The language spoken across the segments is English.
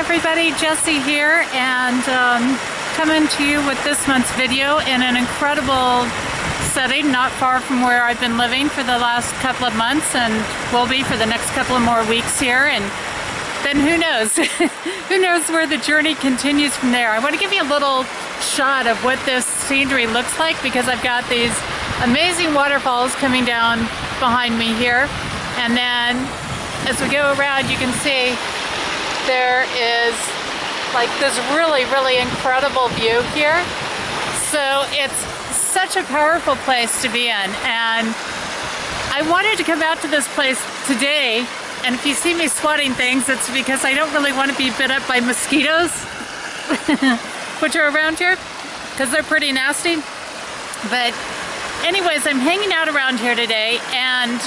everybody, Jessie here, and coming to you with this month's video in an incredible setting not far from where I've been living for the last couple of months and will be for the next couple of more weeks here, and then who knows? Who knows where the journey continues from there. I want to give you a little shot of what this scenery looks like because I've got these amazing waterfalls coming down behind me here, and then as we go around you can see there is like this really incredible view here. So it's such a powerful place to be in, and I wanted to come out to this place today, and if you see me swatting things, it's because I don't really want to be bit up by mosquitoes which are around here because they're pretty nasty. But anyways, I'm hanging out around here today and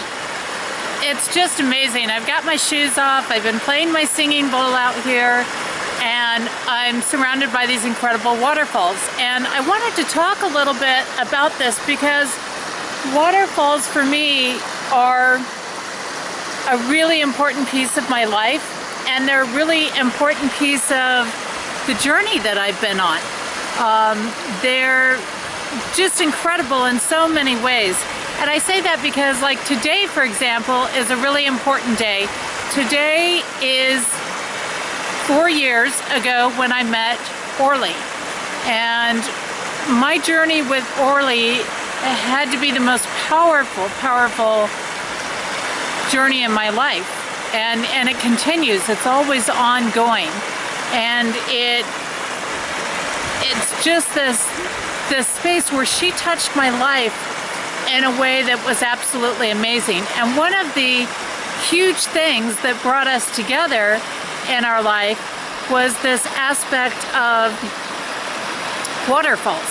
it's just amazing. I've got my shoes off, I've been playing my singing bowl out here, and I'm surrounded by these incredible waterfalls. And I wanted to talk a little bit about this because waterfalls for me are a really important piece of my life, and they're a really important piece of the journey that I've been on. They're just incredible in so many ways. And I say that because, like, today, for example, is a really important day. Today is 4 years ago when I met Orly. And my journey with Orly had to be the most powerful journey in my life. And it continues. It's always ongoing. And it's just this space where she touched my life in a way that was absolutely amazing. And one of the huge things that brought us together in our life was this aspect of waterfalls.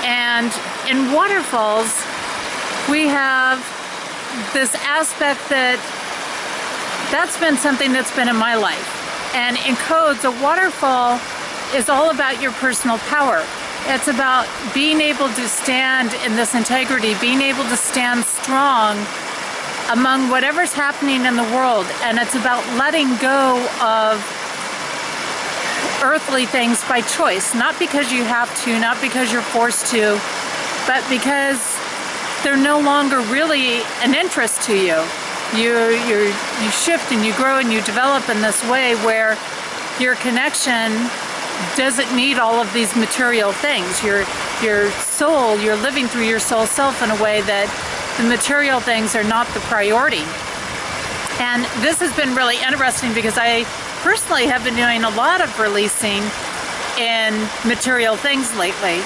And in waterfalls, we have this aspect that's been something that's been in my life. And in codes, a waterfall is all about your personal power. It's about being able to stand in this integrity, being able to stand strong among whatever's happening in the world. And it's about letting go of earthly things by choice, not because you have to, not because you're forced to, but because they're no longer really an interest to you. You shift and you grow and you develop in this way where your connection doesn't need all of these material things. Your soul, you're living through your soul self in a way that the material things are not the priority. And this has been really interesting because I personally have been doing a lot of releasing in material things lately.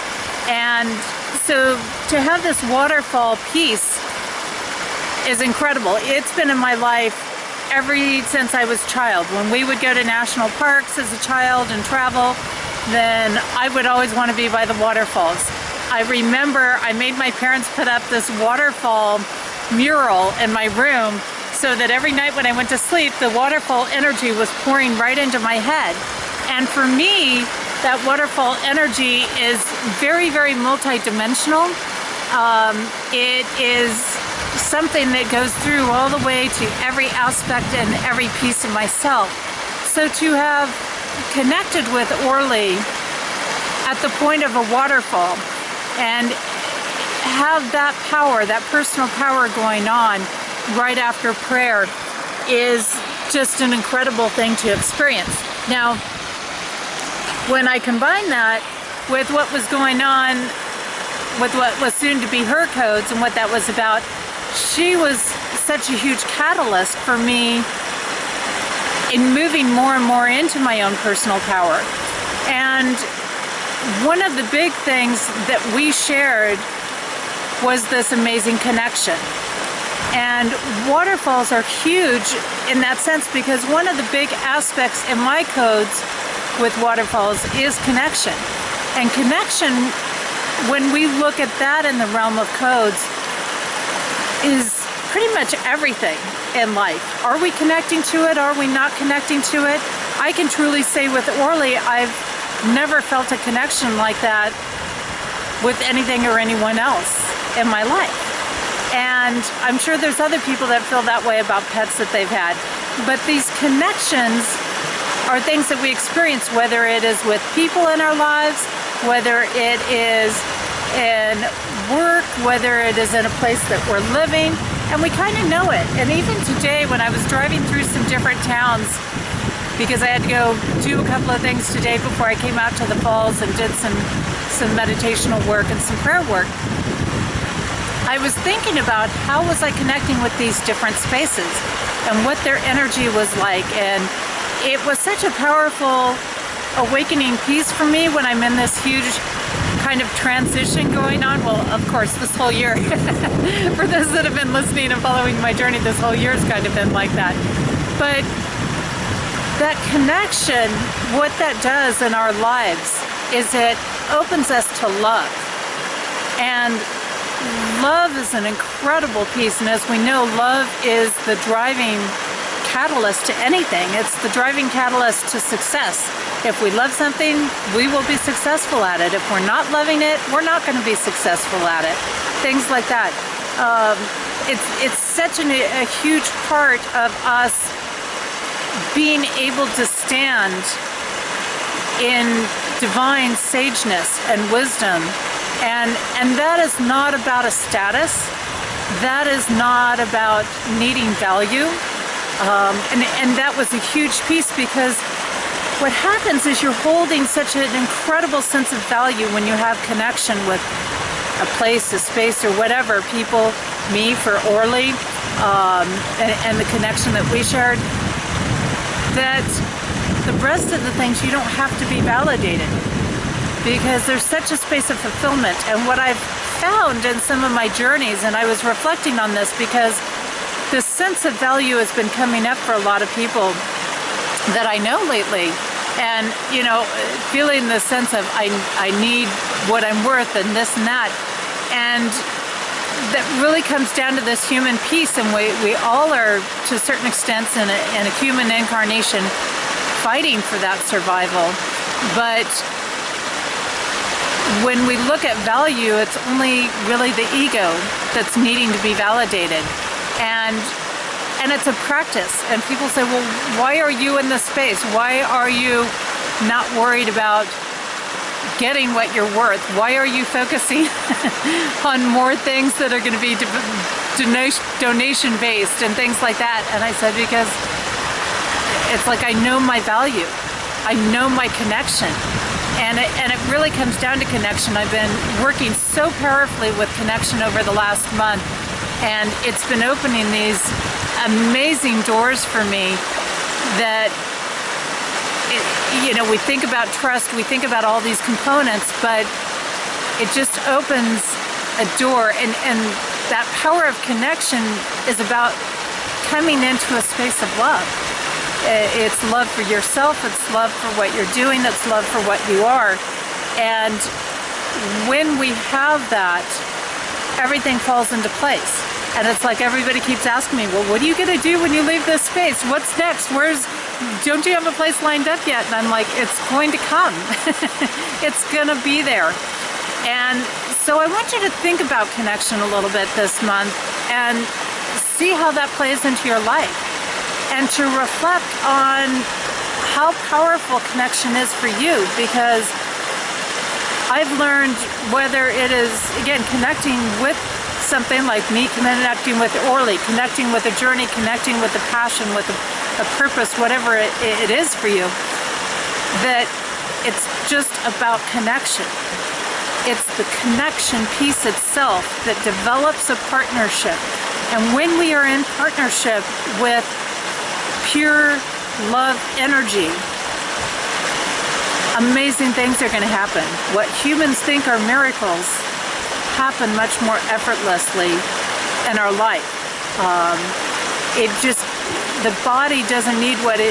And so to have this waterfall piece is incredible. It's been in my life ever since I was a child. When we would go to national parks as a child and travel, then I would always want to be by the waterfalls. I remember I made my parents put up this waterfall mural in my room so that every night when I went to sleep, the waterfall energy was pouring right into my head. And for me, that waterfall energy is very multidimensional. It is something that goes through all the way to every aspect and every piece of myself. So to have connected with Orly at the point of a waterfall and have that power, that personal power going on right after prayer is just an incredible thing to experience. Now, when I combine that with what was going on with what was soon to be her codes and what that was about, she was such a huge catalyst for me in moving more and more into my own personal power. And one of the big things that we shared was this amazing connection. And waterfalls are huge in that sense because one of the big aspects in my codes with waterfalls is connection. And connection, when we look at that in the realm of codes, is pretty much everything in life. Are we connecting to it? Are we not connecting to it? I can truly say with Orly, I've never felt a connection like that with anything or anyone else in my life. And I'm sure there's other people that feel that way about pets that they've had. But these connections are are things that we experience, whether it is with people in our lives, whether it is in work, whether it is in a place that we're living, and we kind of know it. And even today, when I was driving through some different towns, because I had to go do a couple of things today before I came out to the falls and did some meditational work and some prayer work, I was thinking about how was I connecting with these different spaces and what their energy was like. And it was such a powerful awakening piece for me when I'm in this huge kind of transition going on. Well, of course, this whole year, for those that have been listening and following my journey, this whole year has kind of been like that. But that connection, what that does in our lives is it opens us to love. And love is an incredible piece, and as we know, love is the driving catalyst to anything. It's the driving catalyst to success. If we love something, we will be successful at it. If we're not loving it, we're not going to be successful at it. Things like that. It's such a huge part of us being able to stand in divine sageness and wisdom. And that is not about a status. That is not about needing value. And that was a huge piece, because what happens is you're holding such an incredible sense of value when you have connection with a place, a space, or whatever. People, me for Orly, and the connection that we shared, that the rest of the things you don't have to be validated, because there's such a space of fulfillment. And what I've found in some of my journeys, and I was reflecting on this because this sense of value has been coming up for a lot of people that I know lately. And, you know, feeling the sense of I need what I'm worth and this and that. And that really comes down to this human piece, and we all are, to a certain extent, in a human incarnation fighting for that survival. But when we look at value, it's only really the ego that's needing to be validated. And it's a practice. And people say, well, why are you in this space? Why are you not worried about getting what you're worth? Why are you focusing on more things that are going to be donation based and things like that? And I said, because it's like I know my value. I know my connection. And it really comes down to connection. I've been working so powerfully with connection over the last month, and it's been opening these amazing doors for me that, you know, we think about trust, we think about all these components, but it just opens a door. And that power of connection is about coming into a space of love. It's love for yourself, it's love for what you're doing, it's love for what you are. And when we have that, everything falls into place. And it's like everybody keeps asking me, well, what are you going to do when you leave this space? What's next? Don't you have a place lined up yet? And I'm like, it's going to come. It's going to be there. And so I want you to think about connection a little bit this month and see how that plays into your life. And to reflect on how powerful connection is for you, because I've learned, whether it is, again, connecting with something like me, connecting with Orly, connecting with a journey, connecting with a passion, with a purpose, whatever it is for you, that it's just about connection. It's the connection piece itself that develops a partnership. And when we are in partnership with pure love energy, amazing things are going to happen. What humans think are miracles happen much more effortlessly in our life. The body doesn't need what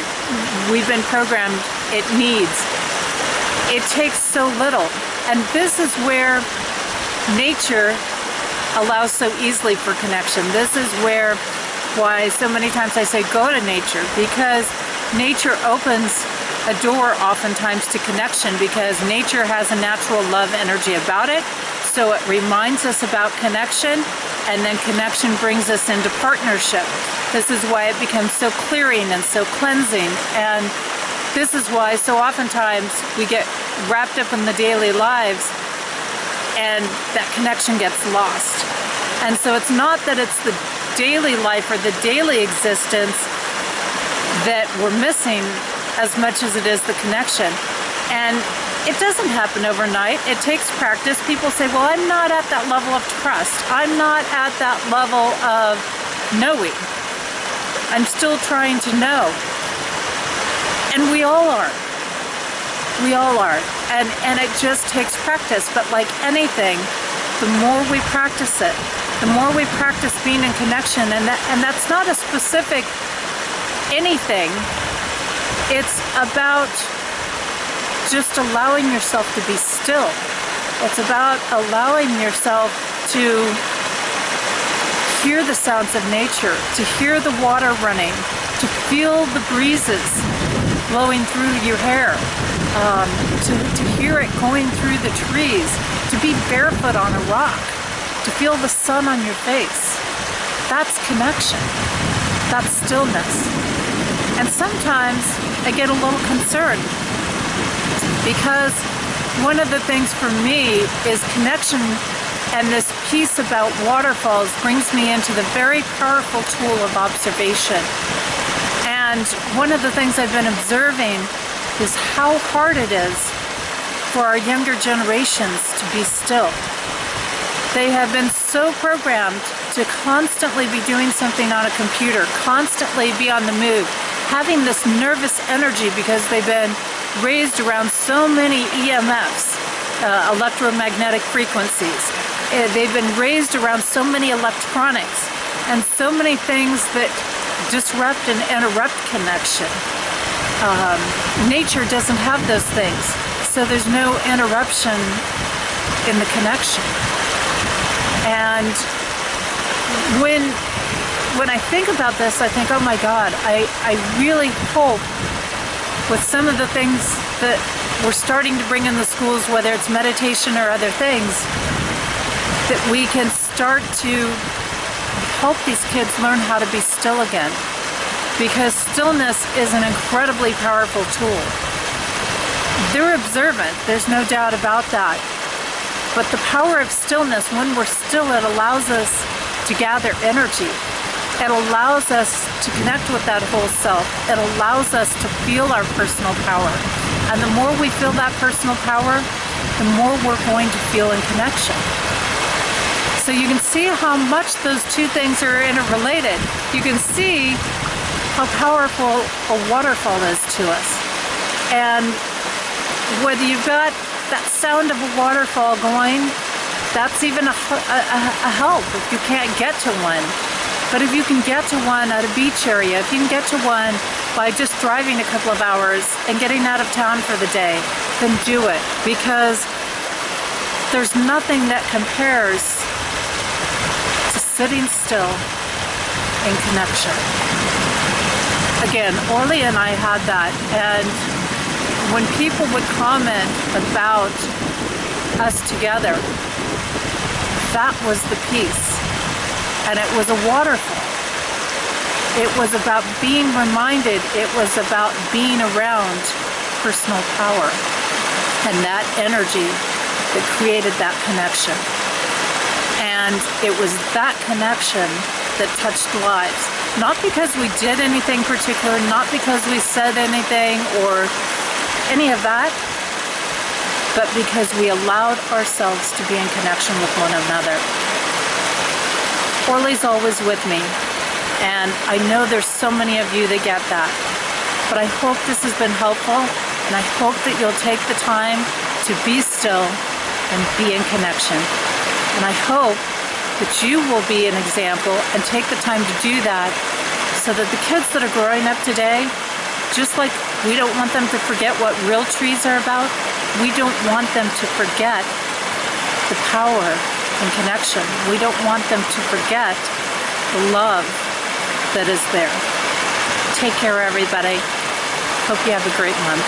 we've been programmed it needs. It takes so little. And this is where nature allows so easily for connection. This is why so many times I say go to nature, because nature opens a door oftentimes to connection, because nature has a natural love energy about it. So it reminds us about connection, and then connection brings us into partnership. This is why it becomes so clearing and so cleansing. And this is why so oftentimes we get wrapped up in the daily lives and that connection gets lost. And so it's not that it's the daily life or the daily existence that we're missing as much as it is the connection. And it doesn't happen overnight. It takes practice. People say, well, I'm not at that level of trust. I'm not at that level of knowing. I'm still trying to know. And we all are. We all are. And it just takes practice. But like anything, the more we practice it, the more we practice being in connection, and that's not a specific anything. It's about just allowing yourself to be still. It's about allowing yourself to hear the sounds of nature, to hear the water running, to feel the breezes blowing through your hair, to hear it going through the trees, to be barefoot on a rock, to feel the sun on your face. That's connection. That's stillness. And sometimes I get a little concerned because one of the things for me is connection, and this piece about waterfalls brings me into the very powerful tool of observation. And one of the things I've been observing is how hard it is for our younger generations to be still. They have been so programmed to constantly be doing something on a computer, constantly be on the move, having this nervous energy because they've been raised around so many EMFs, electromagnetic frequencies. They've been raised around so many electronics and so many things that disrupt and interrupt connection. Nature doesn't have those things, so there's no interruption in the connection. And when I think about this, I think, oh my God, I really hope with some of the things that we're starting to bring in the schools, whether it's meditation or other things, that we can start to help these kids learn how to be still again. Because stillness is an incredibly powerful tool. They're observant, there's no doubt about that. But the power of stillness, when we're still, it allows us to gather energy. It allows us to connect with that whole self. It allows us to feel our personal power. And the more we feel that personal power, the more we're going to feel in connection. So you can see how much those two things are interrelated. You can see how powerful a waterfall is to us. And whether you've got that sound of a waterfall going, that's even a help if you can't get to one. But if you can get to one at a beach area, if you can get to one by just driving a couple of hours and getting out of town for the day, then do it. Because there's nothing that compares to sitting still in connection. Again, Orly and I had that, and when people would comment about us together, that was the piece. And it was a waterfall. It was about being reminded, it was about being around personal power and that energy that created that connection. And it was that connection that touched lives. Not because we did anything particular, not because we said anything or any of that, but because we allowed ourselves to be in connection with one another. Orly's always with me, and I know there's so many of you that get that. But I hope this has been helpful, and I hope that you'll take the time to be still and be in connection. And I hope that you will be an example and take the time to do that so that the kids that are growing up today, just like we don't want them to forget what real trees are about, we don't want them to forget the power and connection. We don't want them to forget the love that is there. Take care, everybody. Hope you have a great month.